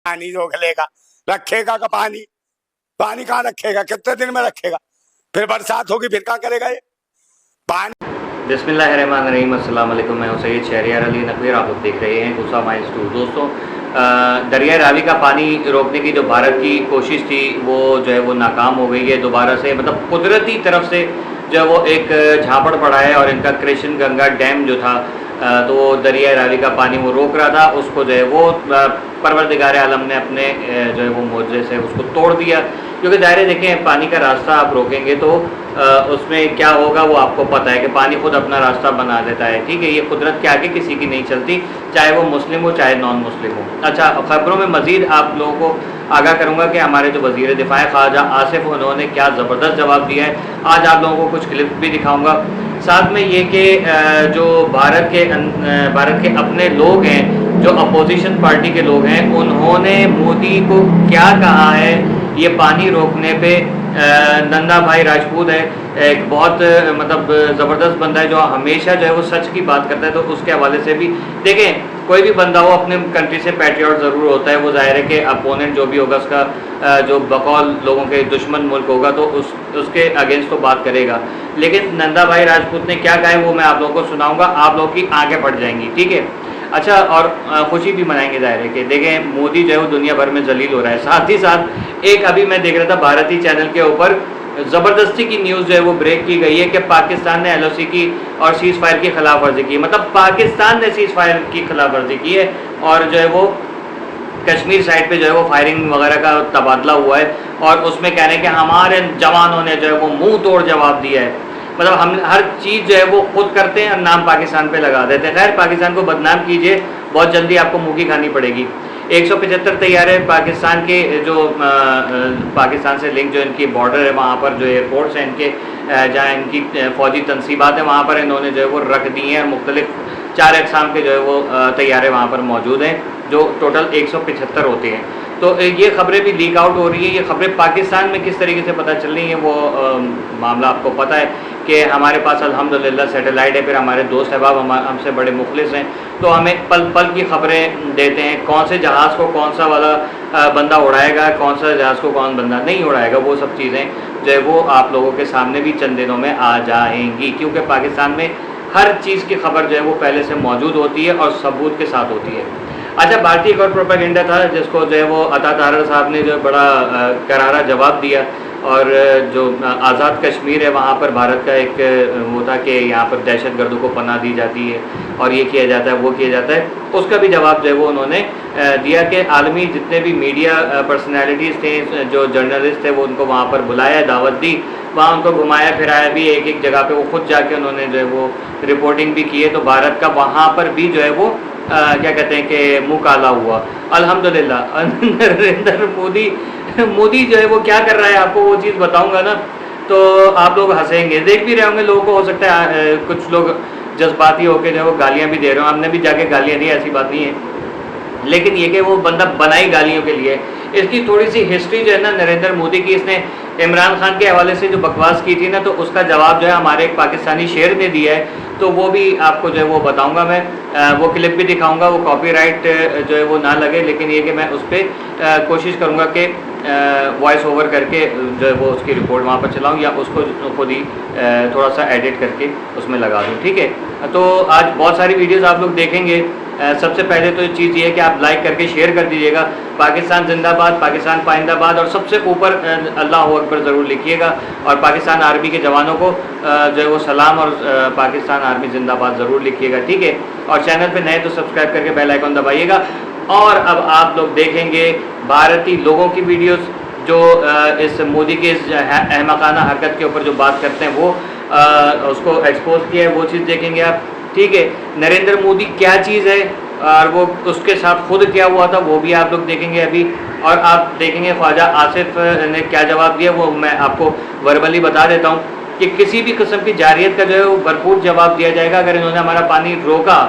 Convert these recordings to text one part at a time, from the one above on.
पानी रोक लेगा, रखेगा का पानी? पानी कहाँ रखेगा, कितने दिन में रखेगा? फिर बरसात होगी फिर क्या करेगा ये पानी? बिस्मिल्लाहिर्रहमानिर्रहीम, अस्सलाम वालेकुम। मैं हूं सैयद शहरियार अली नकवी, आप लोग देख रहे हैं गुस्सा माइल्स 2। दोस्तों, दरिया रावी का पानी रोकने की जो भारत की कोशिश थी वो जो है वो नाकाम हो गई है। दोबारा से मतलब कुदरती तरफ से जो है वो एक झापड़ पड़ा है और इनका कृष्ण गंगा डैम जो था तो वो दरिया रावी का पानी वो रोक रहा था, उसको जो है वो परवरदिगार आलम ने अपने जो है वो मुआवजे से उसको तोड़ दिया। क्योंकि दायरे देखें, पानी का रास्ता आप रोकेंगे तो उसमें क्या होगा वो आपको पता है कि पानी खुद अपना रास्ता बना देता है। ठीक है, ये कुदरत के आगे किसी की नहीं चलती, चाहे वो मुस्लिम हो चाहे नॉन मुस्लिम हो। अच्छा, खबरों में मजीद आप लोगों को आगाह करूंगा कि हमारे जो वज़ीर दिफा ख्वाजा आसिफ, उन्होंने क्या ज़बरदस्त जवाब दिया है। आज आप लोगों को कुछ क्लिप भी दिखाऊंगा। साथ में ये कि जो भारत के अपने लोग हैं, जो अपोजिशन पार्टी के लोग हैं, उन्होंने मोदी को क्या कहा है ये पानी रोकने पे। नंदा भाई राजपूत है, एक बहुत मतलब ज़बरदस्त बंदा है जो हमेशा जो है वो सच की बात करता है। तो उसके हवाले से भी देखें, कोई भी बंदा हो अपने कंट्री से पैट्रियट ज़रूर होता है। वो ज़ाहिर है कि अपोनेंट जो भी होगा उसका जो बकौल लोगों के दुश्मन मुल्क होगा तो उसके अगेंस्ट तो बात करेगा। लेकिन नंदा भाई राजपूत ने क्या कहा है वो मैं आप लोगों को सुनाऊंगा, आप लोगों की आंखें फट जाएंगी। ठीक है, अच्छा, और खुशी भी मनाएंगे ज़ाहिर है कि देखें मोदी जो है वो दुनिया भर में जलील हो रहा है। साथ ही साथ एक अभी मैं देख रहा था भारतीय चैनल के ऊपर ज़बरदस्ती की न्यूज़ जो है वो ब्रेक की गई है कि पाकिस्तान ने LOC की और सीज़ फायर की खिलाफ वर्जी की। मतलब पाकिस्तान ने सीज़ फायर की खिलाफ वर्जी की है और जो है वो कश्मीर साइड पे जो है वो फायरिंग वगैरह का तबादला हुआ है और उसमें कह रहे हैं कि हमारे जवानों ने जो है वो मुंह तोड़ जवाब दिया है। मतलब हम हर चीज़ जो है वो खुद करते हैं और नाम पाकिस्तान पे लगा देते हैं। खैर, पाकिस्तान को बदनाम कीजिए, बहुत जल्दी आपको मुँह की खानी पड़ेगी। 175 तैयारे पाकिस्तान के जो पाकिस्तान से लिंक जो इनकी बॉर्डर है वहाँ पर जो एयरपोर्ट्स हैं इनके, जहाँ इनकी फ़ौजी तनसीबात है वहाँ पर इन्होंने जो है वो रख दी हैं। मुख्तलिफ 4 अक़साम के जो है वो तैयारे वहाँ पर मौजूद हैं, जो टोटल 175 होते हैं। तो ये ख़बरें भी लीक आउट हो रही हैं। ये ख़बरें पाकिस्तान में किस तरीके से पता चल रही हैं वो मामला आपको पता है कि हमारे पास अल्हम्दुलिल्लाह सैटेलाइट है। फिर हमारे दोस्त अहबाब हमसे बड़े मुखलिस हैं, तो हमें पल पल की ख़बरें देते हैं। कौन से जहाज़ को कौन सा वाला बंदा उड़ाएगा, कौन सा जहाज़ को कौन बंदा नहीं उड़ाएगा, वो सब चीज़ें जो है वो आप लोगों के सामने भी चंद दिनों में आ जाएंगी। क्योंकि पाकिस्तान में हर चीज़ की खबर जो है वो पहले से मौजूद होती है और सबूत के साथ होती है। अच्छा, भारतीय एक और प्रोपेगेंडा था जिसको जो है वो अता तारड़ साहब ने जो बड़ा करारा जवाब दिया और जो आज़ाद कश्मीर है वहाँ पर भारत का एक वो था कि यहाँ पर दहशतगर्दों को पनाह दी जाती है और ये किया जाता है वो किया जाता है। उसका भी जवाब जो है वो उन्होंने दिया कि आलमी जितने भी मीडिया पर्सनैलिटीज़ थे, जो जर्नलिस्ट थे, वो उनको वहाँ पर बुलाया, दावत दी, वहाँ उनको घुमाया फिराया भी। एक एक जगह पे वो खुद जाके उन्होंने जो है वो रिपोर्टिंग भी की है। तो भारत का वहाँ पर भी जो है वो क्या कहते हैं कि मुँह काला हुआ। अल्हम्दुलिल्लाह नरेंद्र मोदी जो है वो क्या कर रहा है आपको वो चीज़ बताऊंगा ना तो आप लोग हंसेंगे। देख भी रहे होंगे, लोगों को हो सकता है कुछ लोग जज्बाती होकर जो है वो गालियाँ भी दे रहे हो। हमने भी जाके गालियाँ दी, ऐसी बात नहीं है, लेकिन ये कि वो बंदा बनाई गालियों के लिए। इसकी थोड़ी सी हिस्ट्री जो है ना नरेंद्र मोदी की, इसने इमरान खान के हवाले से जो बकवास की थी ना, तो उसका जवाब जो है हमारे एक पाकिस्तानी शेर ने दिया है, तो वो भी आपको जो है वो बताऊंगा मैं। वो क्लिप भी दिखाऊंगा, वो कॉपीराइट जो है वो ना लगे, लेकिन ये कि मैं उस पर कोशिश करूंगा कि वॉइस ओवर करके जो है वो उसकी रिपोर्ट वहाँ पर चलाऊँ या उसको खुद ही थोड़ा सा एडिट करके उसमें लगा दूँ। ठीक है, तो आज बहुत सारी वीडियोज़ आप लोग देखेंगे। सबसे पहले तो चीज़ ये है कि आप लाइक करके शेयर कर दीजिएगा। पाकिस्तान जिंदाबाद, पाकिस्तान पाइंदाबाद, और सबसे ऊपर अल्लाह अकबर ज़रूर लिखिएगा। और पाकिस्तान आर्मी के जवानों को जो है वो सलाम और पाकिस्तान आर्मी जिंदाबाद ज़रूर लिखिएगा। ठीक है, और चैनल पे नए तो सब्सक्राइब करके बेल आइकन दबाइएगा। और अब आप लोग देखेंगे भारतीय लोगों की वीडियोज़ जो इस मोदी के इस अहमकाना हरकत के ऊपर जो बात करते हैं वो उसको एक्सपोज किया है, वो चीज़ देखेंगे आप। ठीक है, नरेंद्र मोदी क्या चीज़ है और वो उसके साथ खुद क्या हुआ था वो भी आप लोग देखेंगे अभी। और आप देखेंगे ख्वाजा आसिफ ने क्या जवाब दिया, वो मैं आपको वर्बली बता देता हूँ कि किसी भी किस्म की जारियत का जो है वो भरपूर जवाब दिया जाएगा। अगर इन्होंने हमारा पानी रोका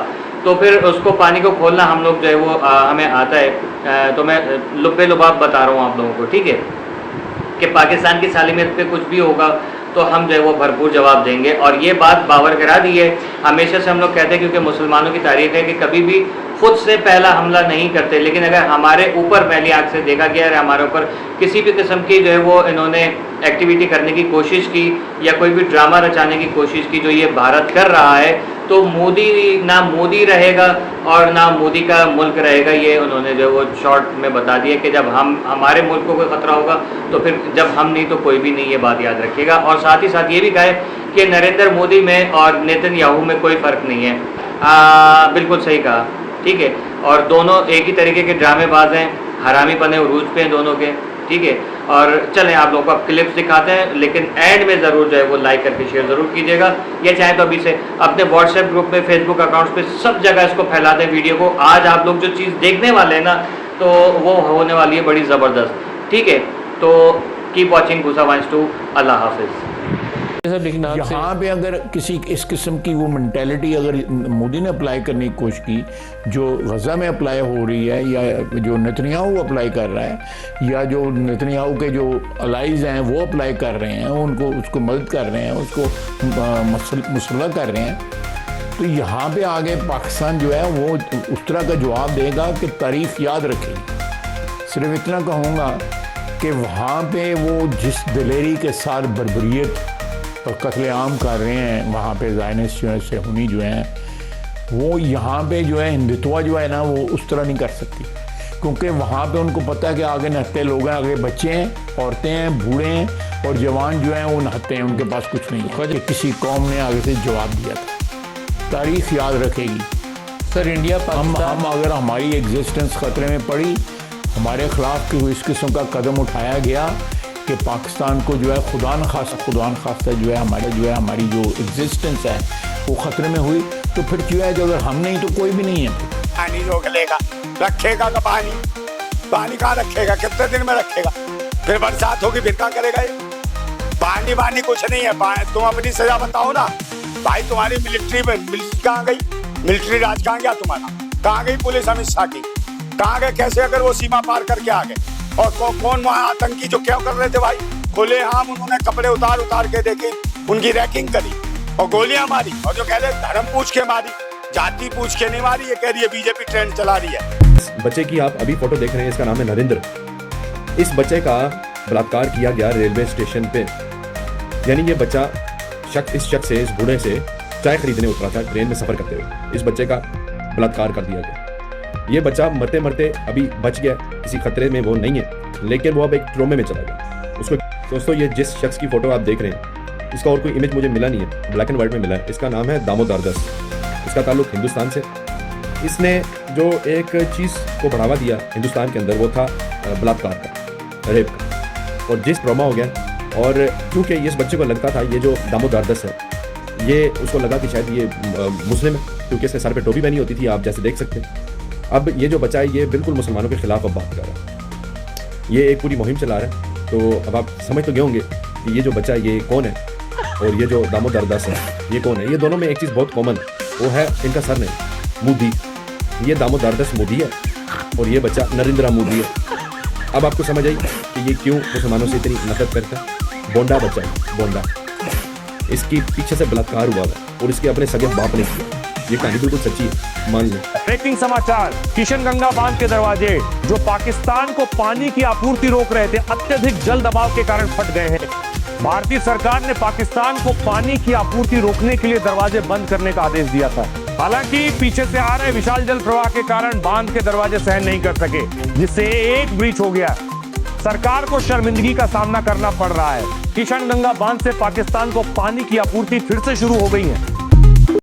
तो फिर उसको पानी को खोलना हम लोग जो है वो हमें आता है। तो मैं लुब्बे लुबाब बता रहा हूँ आप लोगों को। ठीक है, कि पाकिस्तान की सालिमियत पे कुछ भी होगा तो हम जो है वो भरपूर जवाब देंगे। और ये बात बावर करा दी है, हमेशा से हम लोग कहते हैं, क्योंकि मुसलमानों की तारीख है कि कभी भी खुद से पहला हमला नहीं करते, लेकिन अगर हमारे ऊपर पहली आंख से देखा गया और हमारे ऊपर किसी भी किस्म की जो है वो इन्होंने एक्टिविटी करने की कोशिश की या कोई भी ड्रामा रचाने की कोशिश की जो ये भारत कर रहा है, तो मोदी रहेगा और ना मोदी का मुल्क रहेगा। ये उन्होंने जो वो शॉर्ट में बता दिया कि जब हमारे मुल्क को कोई ख़तरा होगा तो फिर जब हम नहीं तो कोई भी नहीं, ये बात याद रखिएगा। और साथ ही साथ ये भी कहा है कि नरेंद्र मोदी में और नेतन्याहू में कोई फ़र्क नहीं है। बिल्कुल सही कहा, ठीक है। और दोनों एक ही तरीके के ड्रामेबाज हैं, हरामी पने उरूज पे हैं दोनों के, ठीक है। और चलें आप लोगों को अब क्लिप्स दिखाते हैं, लेकिन एंड में ज़रूर जो है वो लाइक करके शेयर ज़रूर कीजिएगा, या चाहे तो अभी से अपने व्हाट्सएप ग्रुप में, फेसबुक अकाउंट्स पे सब जगह इसको फैला दें वीडियो को। आज आप लोग जो चीज़ देखने वाले हैं ना, तो वो होने वाली है बड़ी ज़बरदस्त, ठीक है। तो कीप वॉचिंग भूसा वाइंस 2। अल्लाह हाफिज़। यहाँ पे अगर किसी इस किस्म की वो मेंटेलिटी अगर मोदी ने अप्लाई करने की कोशिश की जो गज़ा में अप्लाई हो रही है, या जो नेतन्याहू अप्लाई कर रहा है, या जो नेतन्याहू के जो अलाइज हैं वो अप्लाई कर रहे हैं, उनको उसको मदद कर रहे हैं, उसको मुसल्लह कर रहे हैं, तो यहाँ पे आगे पाकिस्तान जो है वो उस तरह का जवाब देगा कि तारीख़ याद रखेगी। सिर्फ इतना कहूँगा कि वहाँ पे वो जिस दिलेरी के साथ बर्बरियत और कत्लेआम कर रहे हैं वहाँ पे ज़ायनिस्ट जो है, सेहूनी जो हैं, वो यहाँ पे जो है हिंदुत्व जो है ना वो उस तरह नहीं कर सकती, क्योंकि वहाँ पे उनको पता है कि आगे नहाते लोग हैं, आगे बच्चे हैं, औरतें हैं, बूढ़े हैं और जवान जो हैं वो नहाते हैं, उनके पास कुछ नहीं है। कि किसी कौम ने आगे से जवाब दिया था, तारीख़ याद रखेगी। सर इंडिया हम अगर हमारी एग्जिस्टेंस ख़तरे में पड़ी, हमारे ख़िलाफ़ इस किस्म का कदम उठाया गया कि पाकिस्तान को जो है खुदा न खास्ता जो है हमारी जो एग्जिस्टेंस है वो ख़तरे में हुई, तो फिर क्यों है कि अगर हम नहीं तो कोई भी नहीं है। पानी रोक लेगा, रखेगा का पानी कहाँ रखेगा, कितने दिन में रखेगा, फिर बरसात होगी फिर क्या करेगा ये। पानी कुछ नहीं है। तुम अपनी सजा बताओ ना भाई, तुम्हारी मिलिट्री कहाँ गई, मिलिट्री राज कहाँ गया तुम्हारा, कहाँ गई पुलिस अमित शाह की, कहाँ गए, कैसे अगर वो सीमा पार करके आ गए। और कौन वहाँ आतंकी जो क्या कर रहे थे भाई, खुले आम उन्होंने कपड़े उतार के देखे, उनकी रैकिंग करी और गोलियां मारी, और जो कह रहे धर्म पूछ के मारी, जाति पूछ के नहीं मारी। ये कह रही है बीजेपी ट्रेंड चला रही है। इस बच्चे की आप अभी फोटो देख रहे हैं, इसका नाम है नरेंद्र। इस बच्चे का बलात्कार किया गया रेलवे स्टेशन पे, यानी ये बच्चा इस शख्स से, इस बूढ़े से चाय खरीदने उतरा था ट्रेन में सफर करते हुए, इस बच्चे का बलात्कार कर दिया गया। ये बच्चा मरते मरते अभी बच गया, किसी खतरे में वो नहीं है, लेकिन वो अब एक ट्रोमे में चला गया उसको। दोस्तों ये जिस शख्स की फोटो आप देख रहे हैं, इसका और कोई इमेज मुझे मिला नहीं है, ब्लैक एंड व्हाइट में मिला है। इसका नाम है दामोदर दास, इसका ताल्लुक हिंदुस्तान से। इसने जो एक चीज़ को बढ़ावा दिया हिंदुस्तान के अंदर वो था बलात्कार का, रेप का, और जिस ट्रॉमा हो गया। और क्योंकि इस बच्चे को लगता था ये जो दामोदर दास है, ये उसको लगा कि शायद ये मुस्लिम है, क्योंकि इसके सर पे टोपी पहनी होती थी, आप जैसे देख सकते हैं। अब ये जो बच्चा है ये बिल्कुल मुसलमानों के खिलाफ अब बात कर रहा है, ये एक पूरी मुहिम चला रहा है। तो अब आप समझ तो गए होंगे कि ये जो बच्चा है ये कौन है, और ये जो दामोदर दास है ये कौन है। ये दोनों में एक चीज़ बहुत कॉमन है, वो है इनका सर नहीं, मोदी। ये दामोदर दास मोदी है और ये बच्चा नरेंद्र मोदी है। अब आपको समझ आई कि ये क्यों मुसलमानों से इतनी नफरत करता है। बोंडा बच्चा है, बोंडा। इसकी पीछे से बलात्कार हुआ है और इसके अपने सगे बाप ने किया। ये कहानी बिल्कुल सच्ची है, मान लें। ब्रेकिंग समाचार, किशनगंगा बांध के दरवाजे जो पाकिस्तान को पानी की आपूर्ति रोक रहे थे, अत्यधिक जल दबाव के कारण फट गए हैं। भारतीय सरकार ने पाकिस्तान को पानी की आपूर्ति रोकने के लिए दरवाजे बंद करने का आदेश दिया था। हालांकि पीछे से आ रहे विशाल जल प्रवाह के कारण बांध के दरवाजे सहन नहीं कर सके, जिससे एक ब्रीच हो गया। सरकार को शर्मिंदगी का सामना करना पड़ रहा है। किशनगंगा बांध से पाकिस्तान को पानी की आपूर्ति फिर से शुरू हो गई है।